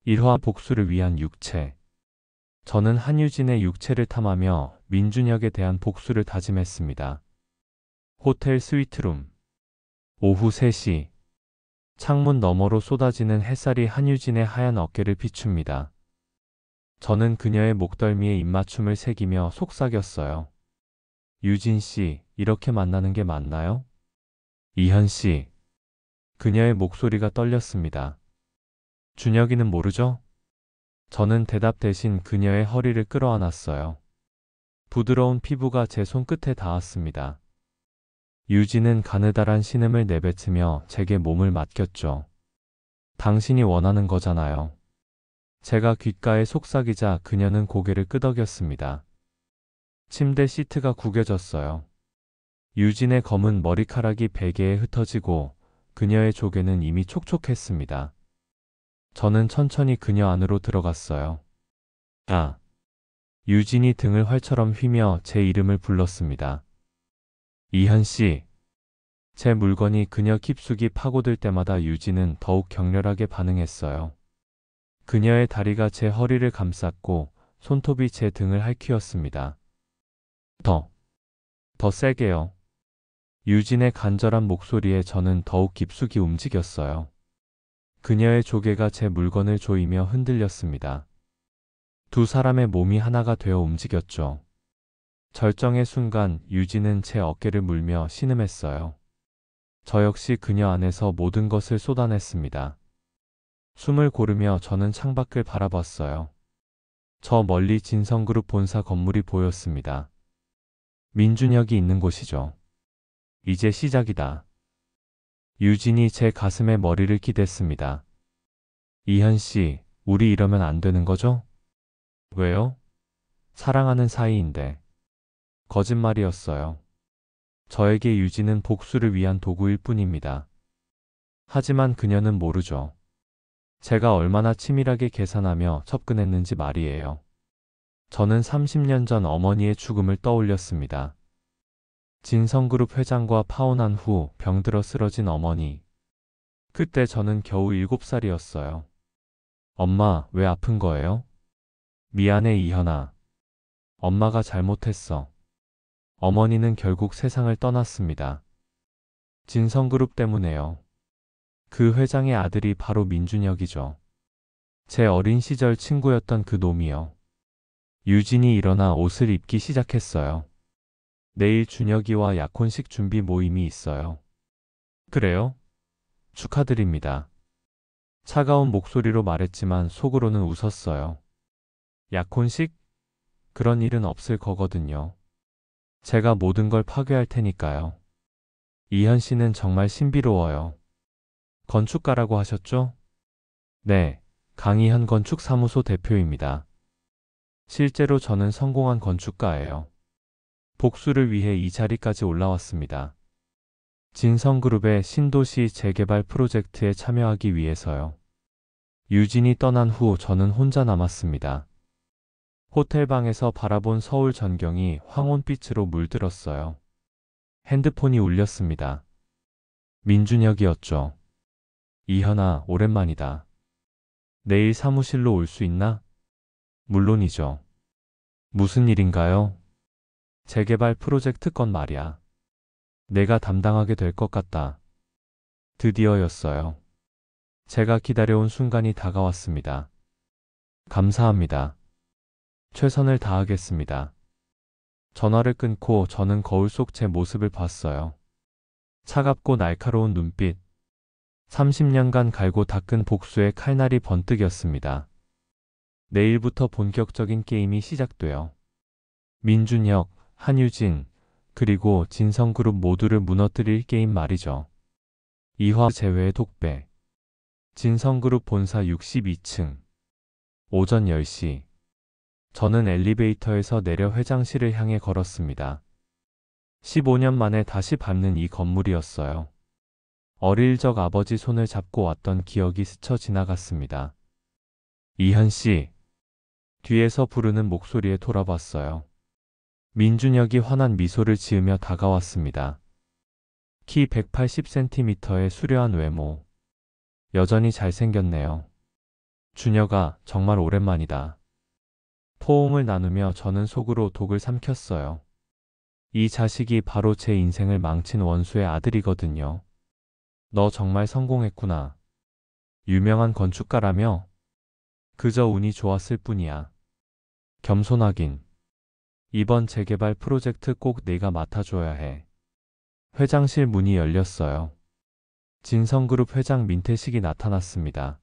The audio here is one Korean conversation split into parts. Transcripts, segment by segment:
1화 복수를 위한 육체. 저는 한유진의 육체를 탐하며 민준혁에 대한 복수를 다짐했습니다. 호텔 스위트룸. 오후 3시. 창문 너머로 쏟아지는 햇살이 한유진의 하얀 어깨를 비춥니다. 저는 그녀의 목덜미에 입맞춤을 새기며 속삭였어요. 유진 씨, 이렇게 만나는 게 맞나요? 이현 씨. 그녀의 목소리가 떨렸습니다. 준혁이는 모르죠? 저는 대답 대신 그녀의 허리를 끌어안았어요. 부드러운 피부가 제 손끝에 닿았습니다. 유진은 가느다란 신음을 내뱉으며 제게 몸을 맡겼죠. 당신이 원하는 거잖아요. 제가 귓가에 속삭이자 그녀는 고개를 끄덕였습니다. 침대 시트가 구겨졌어요. 유진의 검은 머리카락이 베개에 흩어지고 그녀의 조개는 이미 촉촉했습니다. 저는 천천히 그녀 안으로 들어갔어요. 아! 유진이 등을 활처럼 휘며 제 이름을 불렀습니다. 이현 씨. 제 물건이 그녀 깊숙이 파고들 때마다 유진은 더욱 격렬하게 반응했어요. 그녀의 다리가 제 허리를 감쌌고 손톱이 제 등을 핥히었습니다. 더 세게요. 유진의 간절한 목소리에 저는 더욱 깊숙이 움직였어요. 그녀의 조개가 제 물건을 조이며 흔들렸습니다. 두 사람의 몸이 하나가 되어 움직였죠. 절정의 순간 유진은 제 어깨를 물며 신음했어요. 저 역시 그녀 안에서 모든 것을 쏟아냈습니다. 숨을 고르며 저는 창밖을 바라봤어요. 저 멀리 진성그룹 본사 건물이 보였습니다. 민준혁이 있는 곳이죠. 이제 시작이다. 유진이 제 가슴에 머리를 기댔습니다. 이현 씨, 우리 이러면 안 되는 거죠? 왜요? 사랑하는 사이인데. 거짓말이었어요. 저에게 유진은 복수를 위한 도구일 뿐입니다. 하지만 그녀는 모르죠. 제가 얼마나 치밀하게 계산하며 접근했는지 말이에요. 저는 30년 전 어머니의 죽음을 떠올렸습니다. 진성그룹 회장과 파혼한 후 병들어 쓰러진 어머니. 그때 저는 겨우 7살이었어요. 엄마, 왜 아픈 거예요? 미안해, 이현아. 엄마가 잘못했어. 어머니는 결국 세상을 떠났습니다. 진성그룹 때문에요. 그 회장의 아들이 바로 민준혁이죠. 제 어린 시절 친구였던 그 놈이요. 유진이 일어나 옷을 입기 시작했어요. 내일 준혁이와 약혼식 준비 모임이 있어요. 그래요? 축하드립니다. 차가운 목소리로 말했지만 속으로는 웃었어요. 약혼식? 그런 일은 없을 거거든요. 제가 모든 걸 파괴할 테니까요. 이현 씨는 정말 신비로워요. 건축가라고 하셨죠? 네, 강희현 건축사무소 대표입니다. 실제로 저는 성공한 건축가예요. 복수를 위해 이 자리까지 올라왔습니다. 진성그룹의 신도시 재개발 프로젝트에 참여하기 위해서요. 유진이 떠난 후 저는 혼자 남았습니다. 호텔방에서 바라본 서울 전경이 황혼빛으로 물들었어요. 핸드폰이 울렸습니다. 민준혁이었죠. 이현아, 오랜만이다. 내일 사무실로 올 수 있나? 물론이죠. 무슨 일인가요? 재개발 프로젝트 건 말이야. 내가 담당하게 될 것 같다. 드디어였어요. 제가 기다려온 순간이 다가왔습니다. 감사합니다. 최선을 다하겠습니다. 전화를 끊고 저는 거울 속 제 모습을 봤어요. 차갑고 날카로운 눈빛. 30년간 갈고 닦은 복수의 칼날이 번뜩였습니다. 내일부터 본격적인 게임이 시작돼요. 민준혁, 한유진, 그리고 진성그룹 모두를 무너뜨릴 게임 말이죠. 2화 제외의 독배. 진성그룹 본사 62층. 오전 10시. 저는 엘리베이터에서 내려 회장실을 향해 걸었습니다. 15년 만에 다시 밟는 이 건물이었어요. 어릴 적 아버지 손을 잡고 왔던 기억이 스쳐 지나갔습니다. 이현 씨. 뒤에서 부르는 목소리에 돌아봤어요. 민준혁이 환한 미소를 지으며 다가왔습니다. 키 180cm의 수려한 외모. 여전히 잘생겼네요. 준혁아, 정말 오랜만이다. 포옹을 나누며 저는 속으로 독을 삼켰어요. 이 자식이 바로 제 인생을 망친 원수의 아들이거든요. 너 정말 성공했구나. 유명한 건축가라며? 그저 운이 좋았을 뿐이야. 겸손하긴. 이번 재개발 프로젝트 꼭 내가 맡아줘야 해. 회장실 문이 열렸어요. 진성그룹 회장 민태식이 나타났습니다.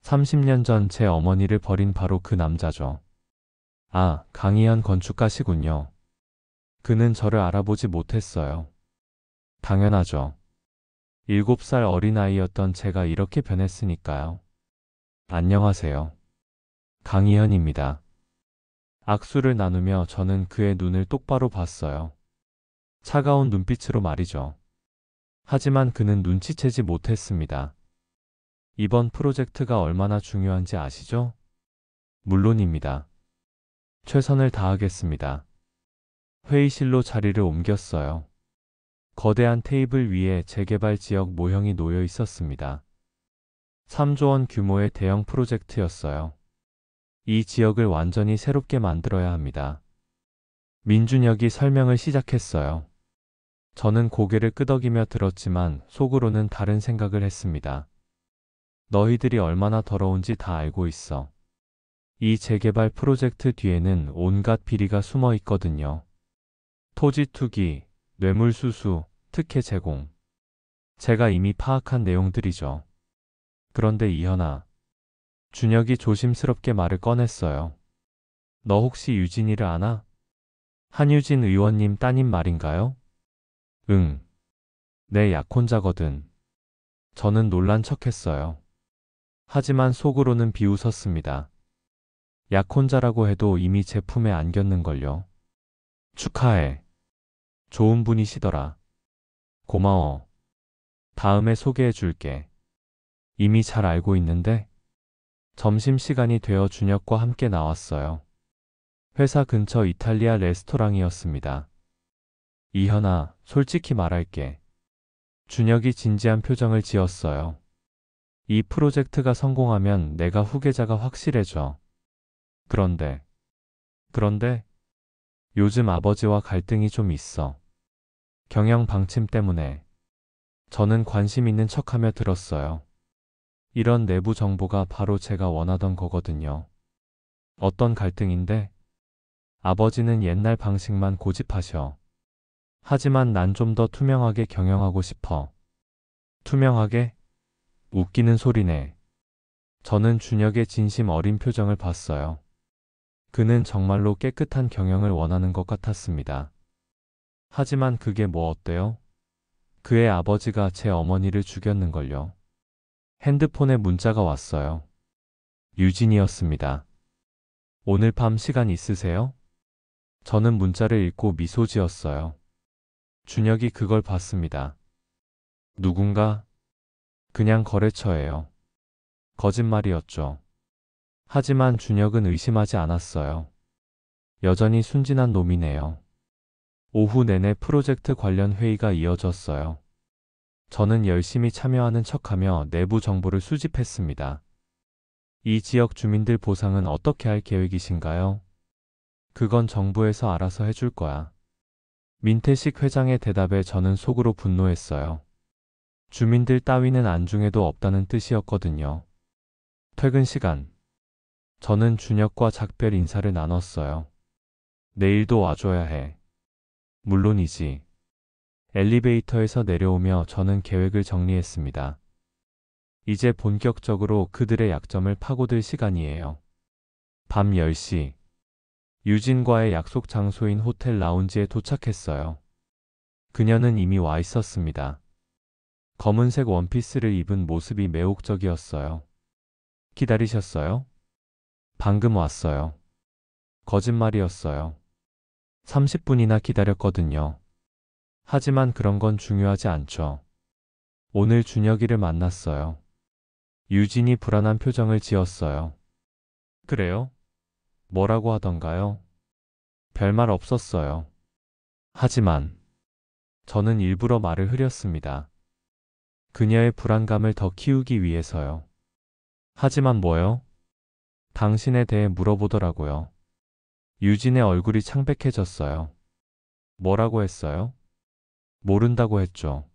30년 전 제 어머니를 버린 바로 그 남자죠. 아, 강희연 건축가시군요. 그는 저를 알아보지 못했어요. 당연하죠. 7살 어린아이였던 제가 이렇게 변했으니까요. 안녕하세요. 강희현입니다. 악수를 나누며 저는 그의 눈을 똑바로 봤어요. 차가운 눈빛으로 말이죠. 하지만 그는 눈치채지 못했습니다. 이번 프로젝트가 얼마나 중요한지 아시죠? 물론입니다. 최선을 다하겠습니다. 회의실로 자리를 옮겼어요. 거대한 테이블 위에 재개발 지역 모형이 놓여 있었습니다. 3조 원 규모의 대형 프로젝트였어요. 이 지역을 완전히 새롭게 만들어야 합니다. 민준혁이 설명을 시작했어요. 저는 고개를 끄덕이며 들었지만 속으로는 다른 생각을 했습니다. 너희들이 얼마나 더러운지 다 알고 있어. 이 재개발 프로젝트 뒤에는 온갖 비리가 숨어 있거든요. 토지 투기, 뇌물수수, 특혜 제공. 제가 이미 파악한 내용들이죠. 그런데 이현아, 준혁이 조심스럽게 말을 꺼냈어요. 너 혹시 유진이를 아나? 한유진 의원님 따님 말인가요? 응. 내 약혼자거든. 저는 놀란 척했어요. 하지만 속으로는 비웃었습니다. 약혼자라고 해도 이미 제 품에 안겼는걸요. 축하해. 좋은 분이시더라. 고마워. 다음에 소개해 줄게. 이미 잘 알고 있는데? 점심시간이 되어 준혁과 함께 나왔어요. 회사 근처 이탈리아 레스토랑이었습니다. 이현아, 솔직히 말할게. 준혁이 진지한 표정을 지었어요. 이 프로젝트가 성공하면 내가 후계자가 확실해져. 그런데, 요즘 아버지와 갈등이 좀 있어. 경영 방침 때문에. 저는 관심 있는 척하며 들었어요. 이런 내부 정보가 바로 제가 원하던 거거든요. 어떤 갈등인데? 아버지는 옛날 방식만 고집하셔. 하지만 난 좀 더 투명하게 경영하고 싶어. 투명하게? 웃기는 소리네. 저는 준혁의 진심 어린 표정을 봤어요. 그는 정말로 깨끗한 경영을 원하는 것 같았습니다. 하지만 그게 뭐 어때요? 그의 아버지가 제 어머니를 죽였는걸요. 핸드폰에 문자가 왔어요. 유진이었습니다. 오늘 밤 시간 있으세요? 저는 문자를 읽고 미소 지었어요. 준혁이 그걸 봤습니다. 누군가? 그냥 거래처예요. 거짓말이었죠. 하지만 준혁은 의심하지 않았어요. 여전히 순진한 놈이네요. 오후 내내 프로젝트 관련 회의가 이어졌어요. 저는 열심히 참여하는 척하며 내부 정보를 수집했습니다. 이 지역 주민들 보상은 어떻게 할 계획이신가요? 그건 정부에서 알아서 해줄 거야. 민태식 회장의 대답에 저는 속으로 분노했어요. 주민들 따위는 안중에도 없다는 뜻이었거든요. 퇴근 시간. 저는 준혁과 작별 인사를 나눴어요. 내일도 와줘야 해. 물론이지. 엘리베이터에서 내려오며 저는 계획을 정리했습니다. 이제 본격적으로 그들의 약점을 파고들 시간이에요. 밤 10시. 유진과의 약속 장소인 호텔 라운지에 도착했어요. 그녀는 이미 와 있었습니다. 검은색 원피스를 입은 모습이 매혹적이었어요. 기다리셨어요? 방금 왔어요. 거짓말이었어요. 30분이나 기다렸거든요. 하지만 그런 건 중요하지 않죠. 오늘 준혁이를 만났어요. 유진이 불안한 표정을 지었어요. 그래요? 뭐라고 하던가요? 별말 없었어요. 하지만 저는 일부러 말을 흐렸습니다. 그녀의 불안감을 더 키우기 위해서요. 하지만 뭐요? 당신에 대해 물어보더라고요. 유진의 얼굴이 창백해졌어요. 뭐라고 했어요? 모른다고 했죠.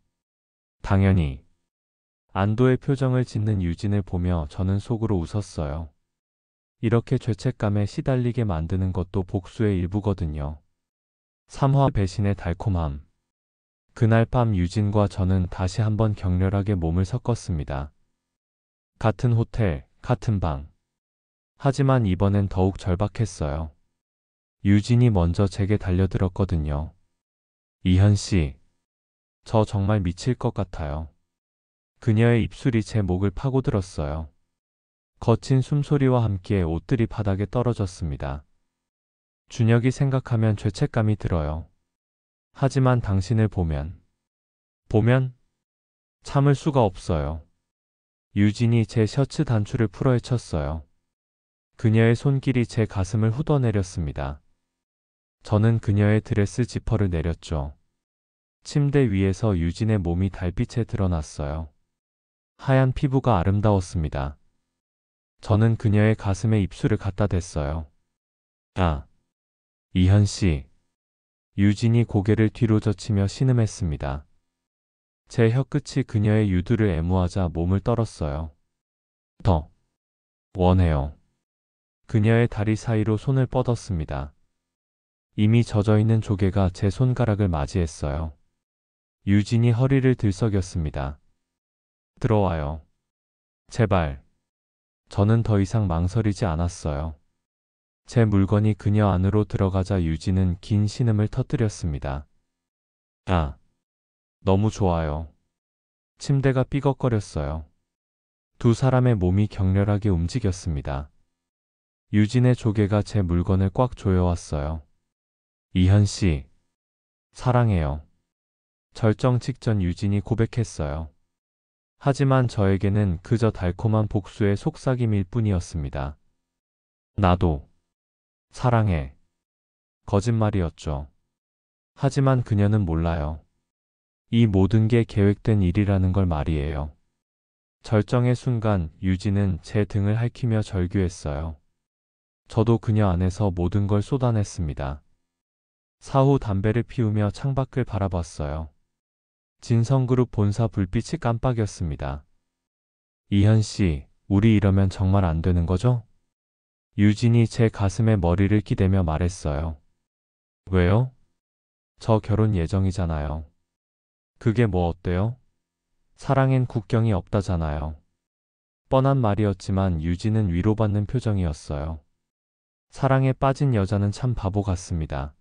당연히. 안도의 표정을 짓는 유진을 보며 저는 속으로 웃었어요. 이렇게 죄책감에 시달리게 만드는 것도 복수의 일부거든요. 3화 배신의 달콤함. 그날 밤 유진과 저는 다시 한번 격렬하게 몸을 섞었습니다. 같은 호텔, 같은 방. 하지만 이번엔 더욱 절박했어요. 유진이 먼저 제게 달려들었거든요. 이현 씨, 저 정말 미칠 것 같아요. 그녀의 입술이 제 목을 파고들었어요. 거친 숨소리와 함께 옷들이 바닥에 떨어졌습니다. 준혁이 생각하면 죄책감이 들어요. 하지만 당신을 보면 참을 수가 없어요. 유진이 제 셔츠 단추를 풀어헤쳤어요. 그녀의 손길이 제 가슴을 후더내렸습니다. 저는 그녀의 드레스 지퍼를 내렸죠. 침대 위에서 유진의 몸이 달빛에 드러났어요. 하얀 피부가 아름다웠습니다. 저는 그녀의 가슴에 입술을 갖다 댔어요. 아, 이현 씨. 유진이 고개를 뒤로 젖히며 신음했습니다. 제 혀끝이 그녀의 유두를 애무하자 몸을 떨었어요. 더 원해요. 그녀의 다리 사이로 손을 뻗었습니다. 이미 젖어있는 조개가 제 손가락을 맞이했어요. 유진이 허리를 들썩였습니다. 들어와요. 제발. 저는 더 이상 망설이지 않았어요. 제 물건이 그녀 안으로 들어가자 유진은 긴 신음을 터뜨렸습니다. 아, 너무 좋아요. 침대가 삐걱거렸어요. 두 사람의 몸이 격렬하게 움직였습니다. 유진의 조개가 제 물건을 꽉 조여왔어요. 이현 씨, 사랑해요. 절정 직전 유진이 고백했어요. 하지만 저에게는 그저 달콤한 복수의 속삭임일 뿐이었습니다. 나도 사랑해. 거짓말이었죠. 하지만 그녀는 몰라요. 이 모든 게 계획된 일이라는 걸 말이에요. 절정의 순간 유진은 제 등을 핥히며 절규했어요. 저도 그녀 안에서 모든 걸 쏟아냈습니다. 사후 담배를 피우며 창밖을 바라봤어요. 진성그룹 본사 불빛이 깜빡였습니다. 이현 씨, 우리 이러면 정말 안 되는 거죠? 유진이 제 가슴에 머리를 기대며 말했어요. 왜요? 저 결혼 예정이잖아요. 그게 뭐 어때요? 사랑엔 국경이 없다잖아요. 뻔한 말이었지만 유진은 위로받는 표정이었어요. 사랑에 빠진 여자는 참 바보 같습니다.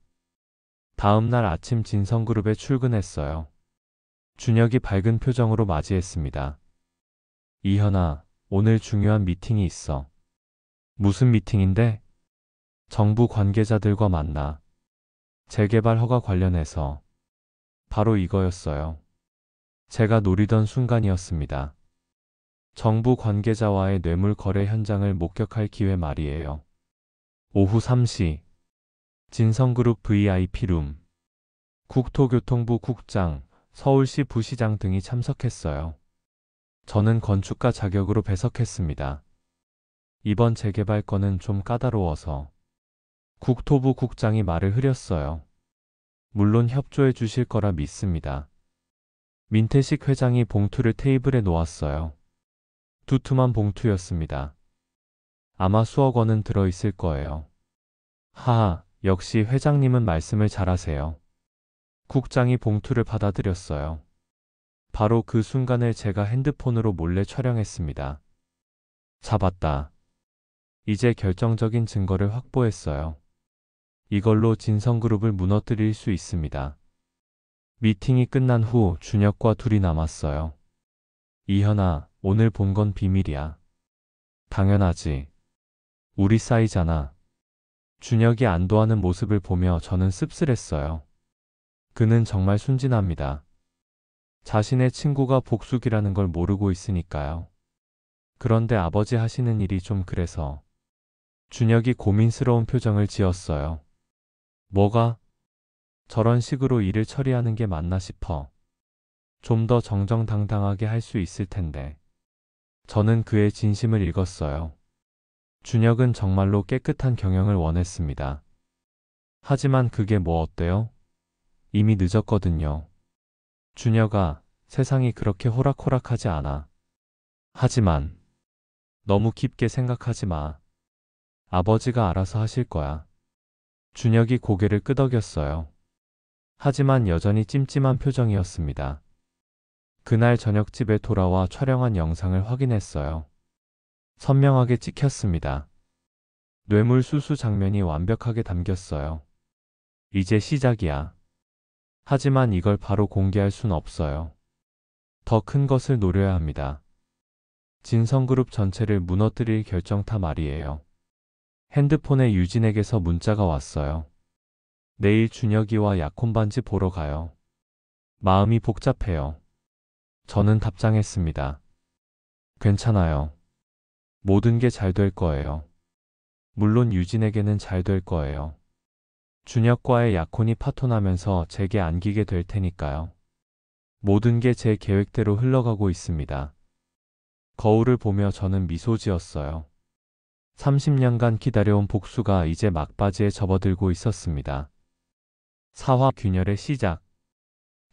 다음 날 아침 진성그룹에 출근했어요. 준혁이 밝은 표정으로 맞이했습니다. 이현아, 오늘 중요한 미팅이 있어. 무슨 미팅인데? 정부 관계자들과 만나. 재개발 허가 관련해서. 바로 이거였어요. 제가 노리던 순간이었습니다. 정부 관계자와의 뇌물 거래 현장을 목격할 기회 말이에요. 오후 3시. 진성그룹 VIP룸. 국토교통부 국장, 서울시 부시장 등이 참석했어요. 저는 건축가 자격으로 배석했습니다. 이번 재개발 건은 좀 까다로워서. 국토부 국장이 말을 흐렸어요. 물론 협조해 주실 거라 믿습니다. 민태식 회장이 봉투를 테이블에 놓았어요. 두툼한 봉투였습니다. 아마 수억 원은 들어있을 거예요. 하하, 역시 회장님은 말씀을 잘하세요. 국장이 봉투를 받아들였어요. 바로 그 순간을 제가 핸드폰으로 몰래 촬영했습니다. 잡았다. 이제 결정적인 증거를 확보했어요. 이걸로 진성그룹을 무너뜨릴 수 있습니다. 미팅이 끝난 후 준혁과 둘이 남았어요. 이현아, 오늘 본 건 비밀이야. 당연하지. 우리 사이잖아. 준혁이 안도하는 모습을 보며 저는 씁쓸했어요. 그는 정말 순진합니다. 자신의 친구가 복수기라는 걸 모르고 있으니까요. 그런데 아버지 하시는 일이 좀 그래서. 준혁이 고민스러운 표정을 지었어요. 뭐가? 저런 식으로 일을 처리하는 게 맞나 싶어. 좀 더 정정당당하게 할 수 있을 텐데. 저는 그의 진심을 읽었어요. 준혁은 정말로 깨끗한 경영을 원했습니다. 하지만 그게 뭐 어때요? 이미 늦었거든요. 준혁아, 세상이 그렇게 호락호락하지 않아. 하지만 너무 깊게 생각하지 마. 아버지가 알아서 하실 거야. 준혁이 고개를 끄덕였어요. 하지만 여전히 찜찜한 표정이었습니다. 그날 저녁 집에 돌아와 촬영한 영상을 확인했어요. 선명하게 찍혔습니다. 뇌물수수 장면이 완벽하게 담겼어요. 이제 시작이야. 하지만 이걸 바로 공개할 순 없어요. 더 큰 것을 노려야 합니다. 진성그룹 전체를 무너뜨릴 결정타 말이에요. 핸드폰에 유진에게서 문자가 왔어요. 내일 준혁이와 약혼반지 보러 가요. 마음이 복잡해요. 저는 답장했습니다. 괜찮아요. 모든 게 잘 될 거예요. 물론 유진에게는 잘 될 거예요. 준혁과의 약혼이 파토나면서 제게 안기게 될 테니까요. 모든 게 제 계획대로 흘러가고 있습니다. 거울을 보며 저는 미소 지었어요. 30년간 기다려온 복수가 이제 막바지에 접어들고 있었습니다. 사화 균열의 시작.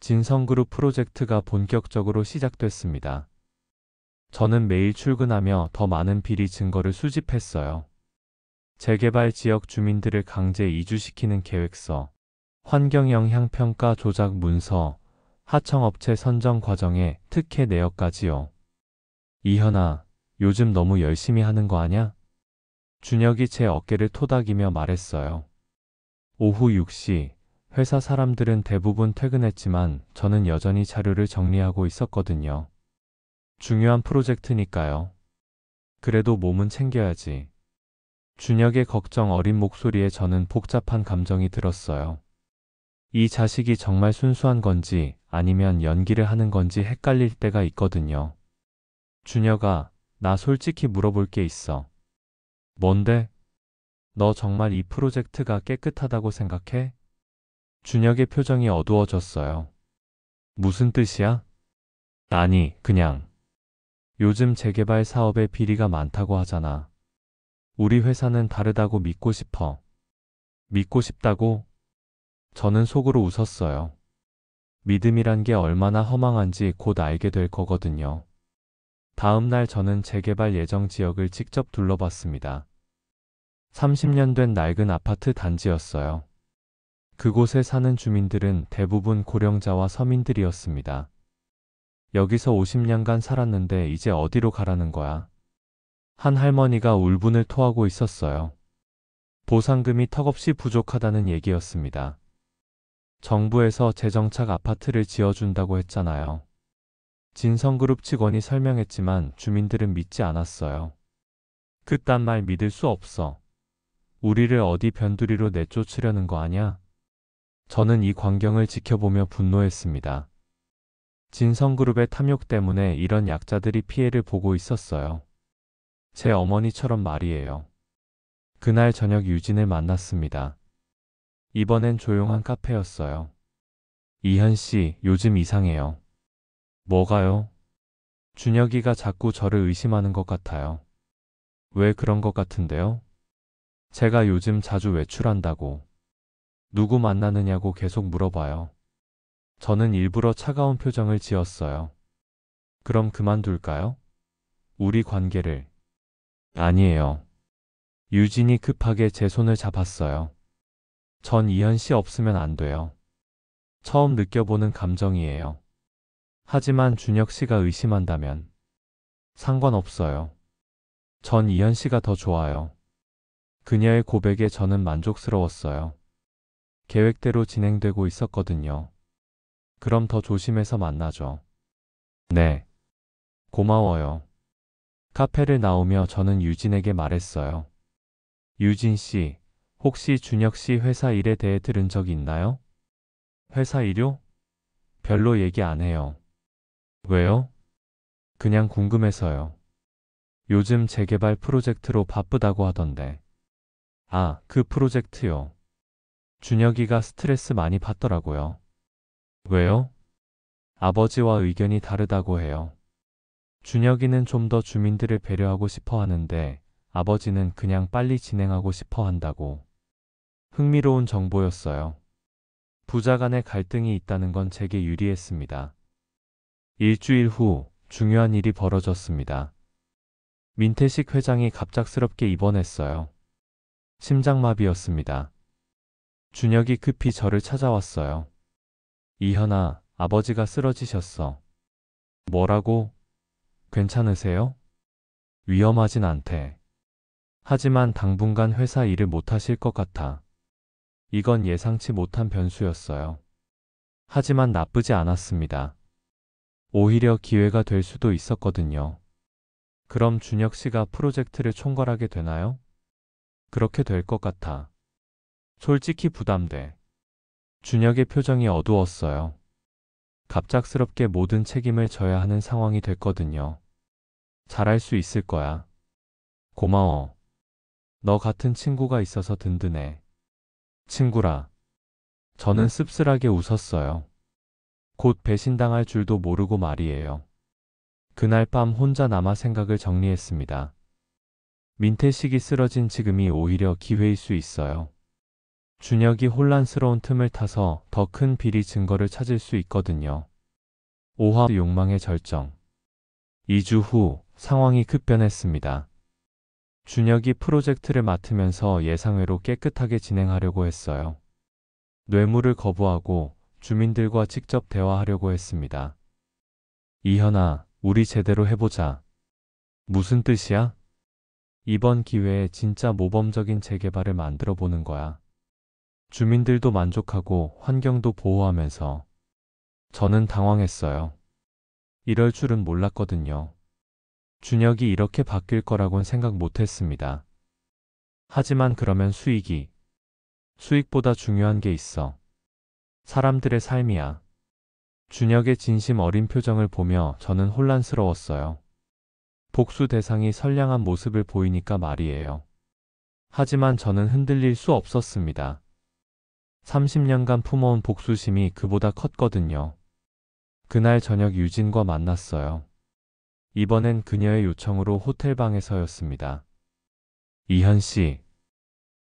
진성그룹 프로젝트가 본격적으로 시작됐습니다. 저는 매일 출근하며 더 많은 비리 증거를 수집했어요. 재개발 지역 주민들을 강제 이주시키는 계획서, 환경영향평가 조작 문서, 하청업체 선정 과정에 특혜 내역까지요. 이현아, 요즘 너무 열심히 하는 거 아냐? 준혁이 제 어깨를 토닥이며 말했어요. 오후 6시, 회사 사람들은 대부분 퇴근했지만 저는 여전히 자료를 정리하고 있었거든요. 중요한 프로젝트니까요. 그래도 몸은 챙겨야지. 준혁의 걱정 어린 목소리에 저는 복잡한 감정이 들었어요. 이 자식이 정말 순수한 건지 아니면 연기를 하는 건지 헷갈릴 때가 있거든요. 준혁아, 나 솔직히 물어볼 게 있어. 뭔데? 너 정말 이 프로젝트가 깨끗하다고 생각해? 준혁의 표정이 어두워졌어요. 무슨 뜻이야? 아니, 그냥. 요즘 재개발 사업에 비리가 많다고 하잖아. 우리 회사는 다르다고 믿고 싶어. 믿고 싶다고? 저는 속으로 웃었어요. 믿음이란 게 얼마나 허망한지 곧 알게 될 거거든요. 다음 날 저는 재개발 예정 지역을 직접 둘러봤습니다. 30년 된 낡은 아파트 단지였어요. 그곳에 사는 주민들은 대부분 고령자와 서민들이었습니다. 여기서 50년간 살았는데 이제 어디로 가라는 거야? 한 할머니가 울분을 토하고 있었어요. 보상금이 턱없이 부족하다는 얘기였습니다. 정부에서 재정착 아파트를 지어준다고 했잖아요. 진성그룹 직원이 설명했지만 주민들은 믿지 않았어요. 그딴 말 믿을 수 없어. 우리를 어디 변두리로 내쫓으려는 거 아냐? 저는 이 광경을 지켜보며 분노했습니다. 진성그룹의 탐욕 때문에 이런 약자들이 피해를 보고 있었어요. 제 어머니처럼 말이에요. 그날 저녁 유진을 만났습니다. 이번엔 조용한 카페였어요. 이현 씨, 요즘 이상해요. 뭐가요? 준혁이가 자꾸 저를 의심하는 것 같아요. 왜 그런 것 같은데요? 제가 요즘 자주 외출한다고. 누구 만나느냐고 계속 물어봐요. 저는 일부러 차가운 표정을 지었어요. 그럼 그만둘까요? 우리 관계를. 아니에요. 유진이 급하게 제 손을 잡았어요. 전 이현 씨 없으면 안 돼요. 처음 느껴보는 감정이에요. 하지만 준혁 씨가 의심한다면 상관없어요. 전 이현 씨가 더 좋아요. 그녀의 고백에 저는 만족스러웠어요. 계획대로 진행되고 있었거든요. 그럼 더 조심해서 만나죠. 네. 고마워요. 카페를 나오며 저는 유진에게 말했어요. 유진 씨, 혹시 준혁 씨 회사 일에 대해 들은 적 있나요? 회사 일요? 별로 얘기 안 해요. 왜요? 그냥 궁금해서요. 요즘 재개발 프로젝트로 바쁘다고 하던데. 아, 그 프로젝트요. 준혁이가 스트레스 많이 받더라고요. 왜요? 아버지와 의견이 다르다고 해요. 준혁이는 좀 더 주민들을 배려하고 싶어 하는데 아버지는 그냥 빨리 진행하고 싶어 한다고. 흥미로운 정보였어요. 부자 간의 갈등이 있다는 건 제게 유리했습니다. 일주일 후 중요한 일이 벌어졌습니다. 민태식 회장이 갑작스럽게 입원했어요. 심장마비였습니다. 준혁이 급히 저를 찾아왔어요. 이현아, 아버지가 쓰러지셨어. 뭐라고? 괜찮으세요? 위험하진 않대. 하지만 당분간 회사 일을 못하실 것 같아. 이건 예상치 못한 변수였어요. 하지만 나쁘지 않았습니다. 오히려 기회가 될 수도 있었거든요. 그럼 준혁 씨가 프로젝트를 총괄하게 되나요? 그렇게 될 것 같아. 솔직히 부담돼. 준혁의 표정이 어두웠어요. 갑작스럽게 모든 책임을 져야 하는 상황이 됐거든요. 잘할 수 있을 거야. 고마워. 너 같은 친구가 있어서 든든해. 친구라. 저는 씁쓸하게 웃었어요. 곧 배신당할 줄도 모르고 말이에요. 그날 밤 혼자 남아 생각을 정리했습니다. 민태식이 쓰러진 지금이 오히려 기회일 수 있어요. 준혁이 혼란스러운 틈을 타서 더 큰 비리 증거를 찾을 수 있거든요. 오화 욕망의 절정. 2주 후 상황이 급변했습니다. 준혁이 프로젝트를 맡으면서 예상외로 깨끗하게 진행하려고 했어요. 뇌물을 거부하고 주민들과 직접 대화하려고 했습니다. 이현아, 우리 제대로 해보자. 무슨 뜻이야? 이번 기회에 진짜 모범적인 재개발을 만들어 보는 거야. 주민들도 만족하고 환경도 보호하면서. 저는 당황했어요. 이럴 줄은 몰랐거든요. 준혁이 이렇게 바뀔 거라곤 생각 못 했습니다. 하지만 그러면 수익보다 중요한 게 있어. 사람들의 삶이야. 준혁의 진심 어린 표정을 보며 저는 혼란스러웠어요. 복수 대상이 선량한 모습을 보이니까 말이에요. 하지만 저는 흔들릴 수 없었습니다. 30년간 품어온 복수심이 그보다 컸거든요. 그날 저녁 유진과 만났어요. 이번엔 그녀의 요청으로 호텔방에서였습니다. 이현 씨,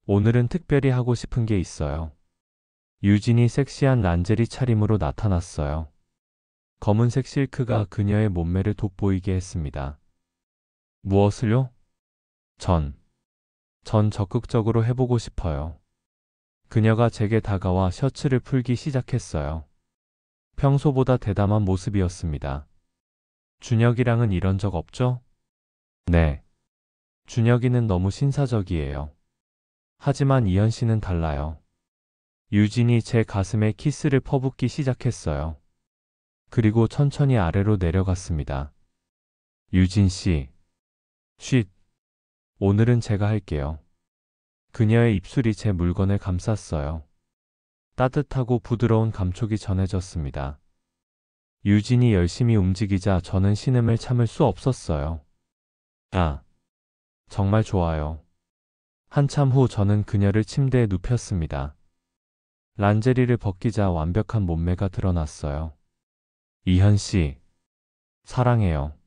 오늘은 특별히 하고 싶은 게 있어요. 유진이 섹시한 란제리 차림으로 나타났어요. 검은색 실크가 그녀의 몸매를 돋보이게 했습니다. 무엇을요? 전 적극적으로 해보고 싶어요. 그녀가 제게 다가와 셔츠를 풀기 시작했어요. 평소보다 대담한 모습이었습니다. 준혁이랑은 이런 적 없죠? 네. 준혁이는 너무 신사적이에요. 하지만 이현 씨는 달라요. 유진이 제 가슴에 키스를 퍼붓기 시작했어요. 그리고 천천히 아래로 내려갔습니다. 유진 씨. 쉿. 오늘은 제가 할게요. 그녀의 입술이 제 물건을 감쌌어요. 따뜻하고 부드러운 감촉이 전해졌습니다. 유진이 열심히 움직이자 저는 신음을 참을 수 없었어요. 아, 정말 좋아요. 한참 후 저는 그녀를 침대에 눕혔습니다. 란제리를 벗기자 완벽한 몸매가 드러났어요. 이현 씨, 사랑해요.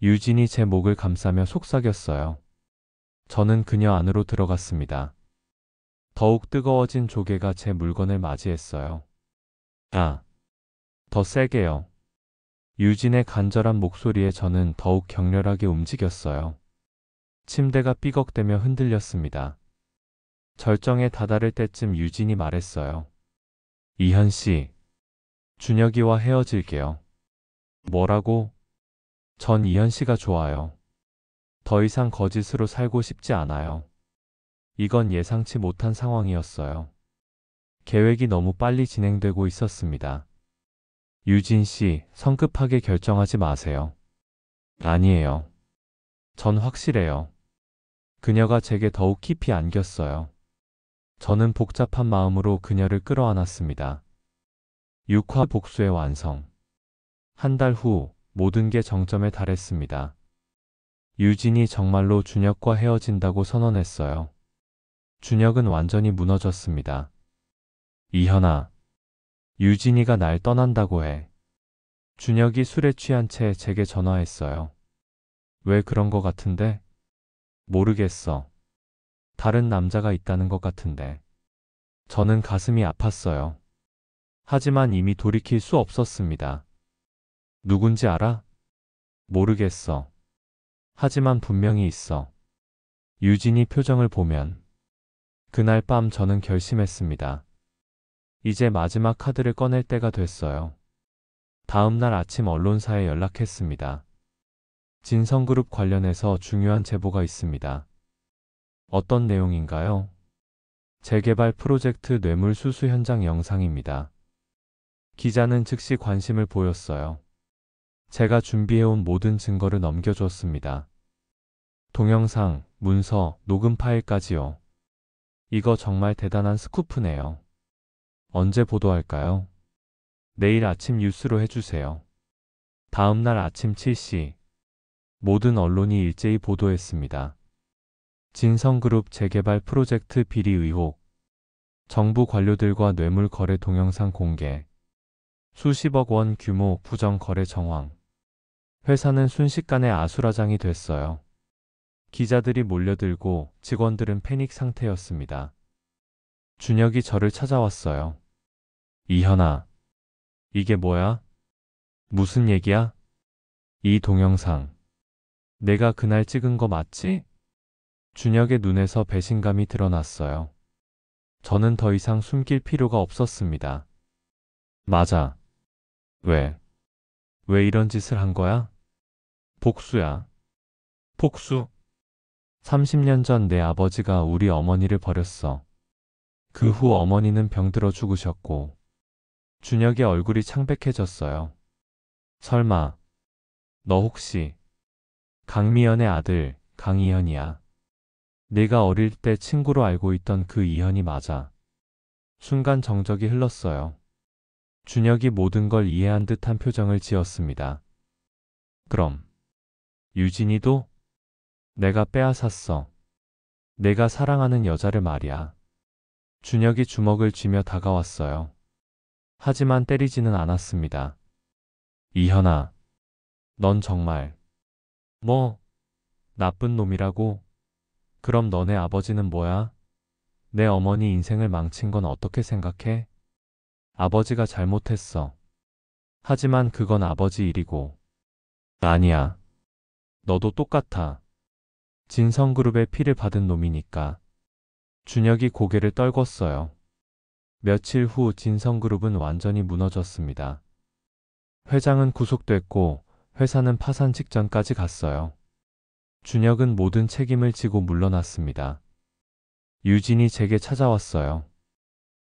유진이 제 목을 감싸며 속삭였어요. 저는 그녀 안으로 들어갔습니다. 더욱 뜨거워진 조개가 제 물건을 맞이했어요. 아, 더 세게요. 유진의 간절한 목소리에 저는 더욱 격렬하게 움직였어요. 침대가 삐걱대며 흔들렸습니다. 절정에 다다를 때쯤 유진이 말했어요. 이현 씨, 준혁이와 헤어질게요. 뭐라고? 전 이현 씨가 좋아요. 더 이상 거짓으로 살고 싶지 않아요. 이건 예상치 못한 상황이었어요. 계획이 너무 빨리 진행되고 있었습니다. 유진 씨, 성급하게 결정하지 마세요. 아니에요. 전 확실해요. 그녀가 제게 더욱 깊이 안겼어요. 저는 복잡한 마음으로 그녀를 끌어안았습니다. 6화 복수의 완성. 한 달 후 모든 게 정점에 달했습니다. 유진이 정말로 준혁과 헤어진다고 선언했어요. 준혁은 완전히 무너졌습니다. 이현아, 유진이가 날 떠난다고 해. 준혁이 술에 취한 채 제게 전화했어요. 왜 그런 거 같은데? 모르겠어. 다른 남자가 있다는 것 같은데. 저는 가슴이 아팠어요. 하지만 이미 돌이킬 수 없었습니다. 누군지 알아? 모르겠어. 하지만 분명히 있어. 유진이 표정을 보면 그날 밤 저는 결심했습니다. 이제 마지막 카드를 꺼낼 때가 됐어요. 다음 날 아침 언론사에 연락했습니다. 진성그룹 관련해서 중요한 제보가 있습니다. 어떤 내용인가요? 재개발 프로젝트 뇌물수수 현장 영상입니다. 기자는 즉시 관심을 보였어요. 제가 준비해온 모든 증거를 넘겨줬습니다. 동영상, 문서, 녹음 파일까지요. 이거 정말 대단한 스쿠프네요. 언제 보도할까요? 내일 아침 뉴스로 해주세요. 다음 날 아침 7시 모든 언론이 일제히 보도했습니다. 진성그룹 재개발 프로젝트 비리 의혹, 정부 관료들과 뇌물 거래 동영상 공개, 수십억 원 규모 부정 거래 정황. 회사는 순식간에 아수라장이 됐어요. 기자들이 몰려들고 직원들은 패닉 상태였습니다. 준혁이 저를 찾아왔어요. 이현아, 이게 뭐야? 무슨 얘기야? 이 동영상. 내가 그날 찍은 거 맞지? 준혁의 눈에서 배신감이 드러났어요. 저는 더 이상 숨길 필요가 없었습니다. 맞아. 왜? 왜 이런 짓을 한 거야? 복수야. 복수? 30년 전 내 아버지가 우리 어머니를 버렸어. 그 후 어머니는 병들어 죽으셨고, 준혁의 얼굴이 창백해졌어요. 설마, 너 혹시 강미연의 아들 강이현이야? 네가 어릴 때 친구로 알고 있던 그 이현이 맞아. 순간 정적이 흘렀어요. 준혁이 모든 걸 이해한 듯한 표정을 지었습니다. 그럼, 유진이도? 내가 빼앗았어. 내가 사랑하는 여자를 말이야. 준혁이 주먹을 쥐며 다가왔어요. 하지만 때리지는 않았습니다. 이현아, 넌 정말, 뭐, 나쁜 놈이라고? 그럼 너네 아버지는 뭐야? 내 어머니 인생을 망친 건 어떻게 생각해? 아버지가 잘못했어. 하지만 그건 아버지 일이고. 아니야. 너도 똑같아. 진성그룹의 피를 받은 놈이니까. 준혁이 고개를 떨궜어요. 며칠 후 진성그룹은 완전히 무너졌습니다. 회장은 구속됐고 회사는 파산 직전까지 갔어요. 준혁은 모든 책임을 지고 물러났습니다. 유진이 제게 찾아왔어요.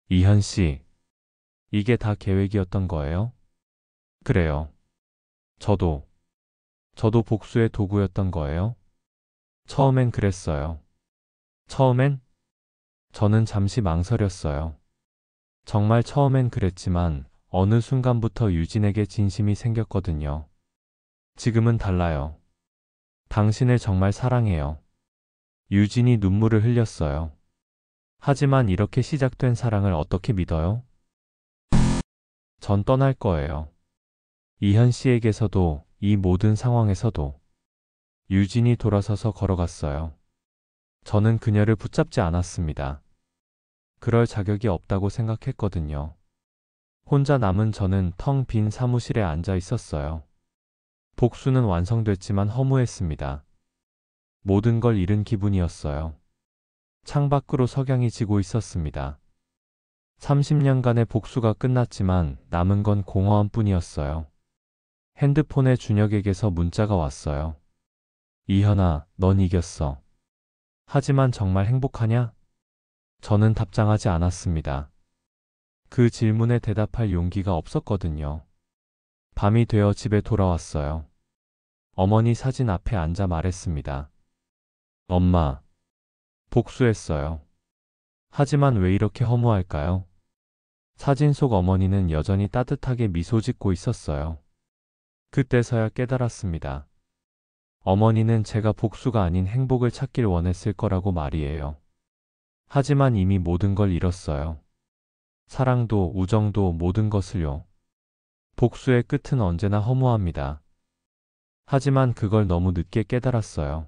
이현 씨, 이게 다 계획이었던 거예요? 그래요. 저도 복수의 도구였던 거예요? 처음엔 그랬어요. 처음엔? 저는 잠시 망설였어요. 정말 처음엔 그랬지만 어느 순간부터 유진에게 진심이 생겼거든요. 지금은 달라요. 당신을 정말 사랑해요. 유진이 눈물을 흘렸어요. 하지만 이렇게 시작된 사랑을 어떻게 믿어요? 전 떠날 거예요. 이현 씨에게서도 이 모든 상황에서도. 유진이 돌아서서 걸어갔어요. 저는 그녀를 붙잡지 않았습니다. 그럴 자격이 없다고 생각했거든요. 혼자 남은 저는 텅 빈 사무실에 앉아 있었어요. 복수는 완성됐지만 허무했습니다. 모든 걸 잃은 기분이었어요. 창밖으로 석양이 지고 있었습니다. 30년간의 복수가 끝났지만 남은 건 공허함뿐이었어요. 핸드폰에 준혁에게서 문자가 왔어요. 이현아, 넌 이겼어. 하지만 정말 행복하냐? 저는 답장하지 않았습니다. 그 질문에 대답할 용기가 없었거든요. 밤이 되어 집에 돌아왔어요. 어머니 사진 앞에 앉아 말했습니다. 엄마, 복수했어요. 하지만 왜 이렇게 허무할까요? 사진 속 어머니는 여전히 따뜻하게 미소 짓고 있었어요. 그때서야 깨달았습니다. 어머니는 제가 복수가 아닌 행복을 찾길 원했을 거라고 말이에요. 하지만 이미 모든 걸 잃었어요. 사랑도 우정도 모든 것을요. 복수의 끝은 언제나 허무합니다. 하지만 그걸 너무 늦게 깨달았어요.